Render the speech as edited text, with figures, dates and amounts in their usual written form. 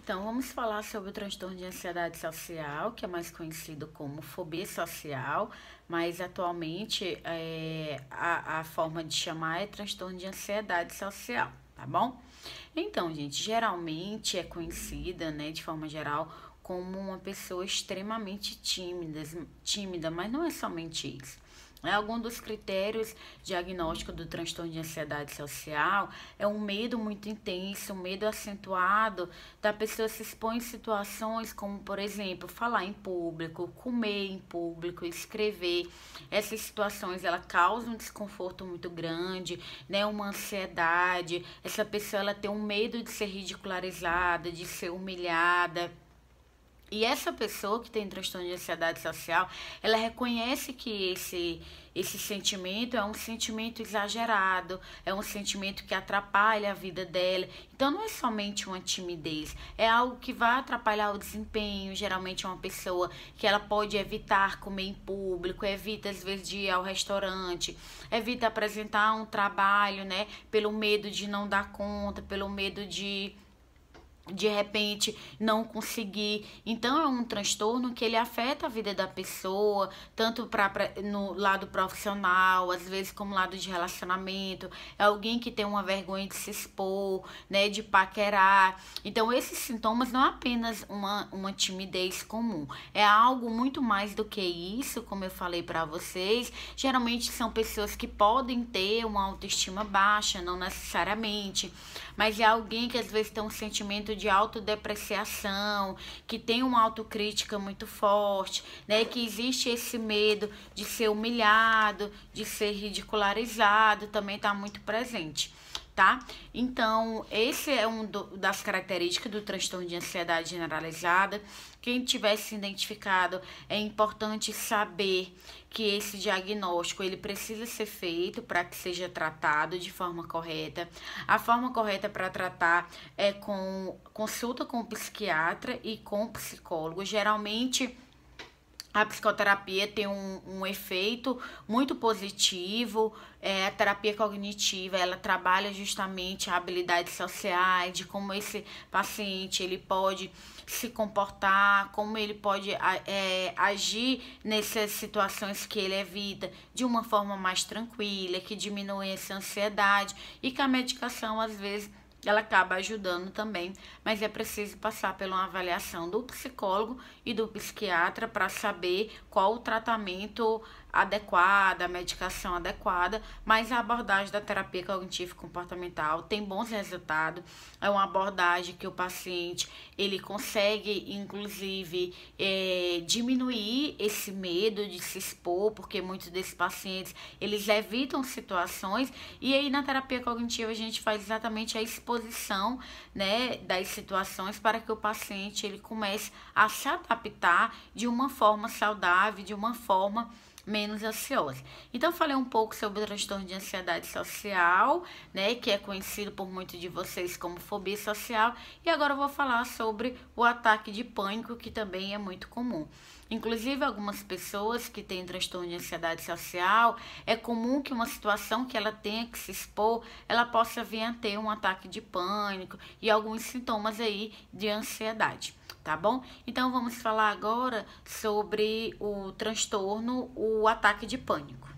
Então, vamos falar sobre o transtorno de ansiedade social, que é mais conhecido como fobia social, mas atualmente a forma de chamar é transtorno de ansiedade social, tá bom? Então, gente, geralmente é conhecida, né, de forma geral, como uma pessoa extremamente tímida, mas não é somente isso. Algum dos critérios diagnósticos do transtorno de ansiedade social é um medo muito intenso, um medo acentuado da pessoa se expor em situações como, por exemplo, falar em público, comer em público, escrever. Essas situações ela causam um desconforto muito grande, né, uma ansiedade. Essa pessoa ela tem um medo de ser ridicularizada, de ser humilhada. E essa pessoa que tem transtorno de ansiedade social, ela reconhece que esse sentimento é um sentimento exagerado, é um sentimento que atrapalha a vida dela. Então não é somente uma timidez, é algo que vai atrapalhar o desempenho. Geralmente é uma pessoa que ela pode evitar comer em público, evita às vezes de ir ao restaurante, evita apresentar um trabalho, né, pelo medo de não dar conta, pelo medo de repente não conseguir. Então é um transtorno que ele afeta a vida da pessoa, tanto no lado profissional, às vezes como lado de relacionamento. É alguém que tem uma vergonha de se expor, né, de paquerar. Então esses sintomas não é apenas uma timidez comum, é algo muito mais do que isso, como eu falei para vocês. Geralmente são pessoas que podem ter uma autoestima baixa, não necessariamente, mas é alguém que às vezes tem um sentimento de autodepreciação, que tem uma autocrítica muito forte, né? Que existe esse medo de ser humilhado, de ser ridicularizado, também está muito presente, tá? Então, esse é das características do transtorno de ansiedade generalizada. Quem tiver se identificado, é importante saber que esse diagnóstico ele precisa ser feito para que seja tratado de forma correta. A forma correta para tratar é com consulta com o psiquiatra e com o psicólogo. Geralmente a psicoterapia tem um efeito muito positivo. A terapia cognitiva, ela trabalha justamente habilidades sociais, de como esse paciente ele pode se comportar, como ele pode agir nessas situações que ele evita de uma forma mais tranquila, que diminui essa ansiedade, e que a medicação, às vezes, ela acaba ajudando também, mas é preciso passar por uma avaliação do psicólogo e do psiquiatra para saber qual o tratamento adequado, a medicação adequada. Mas a abordagem da terapia cognitivo-comportamental tem bons resultados. É uma abordagem que o paciente ele consegue, inclusive, diminuir esse medo de se expor, porque muitos desses pacientes eles evitam situações, e aí na terapia cognitiva a gente faz exatamente a exposição, né, das situações para que o paciente ele comece a se adaptar de uma forma saudável, de uma forma menos ansiosa. Então, falei um pouco sobre o transtorno de ansiedade social, né, que é conhecido por muitos de vocês como fobia social, e agora eu vou falar sobre o ataque de pânico, que também é muito comum. Inclusive, algumas pessoas que têm transtorno de ansiedade social, é comum que uma situação que ela tenha que se expor, ela possa vir a ter um ataque de pânico e alguns sintomas aí de ansiedade. Tá bom? Então vamos falar agora sobre o transtorno, o ataque de pânico.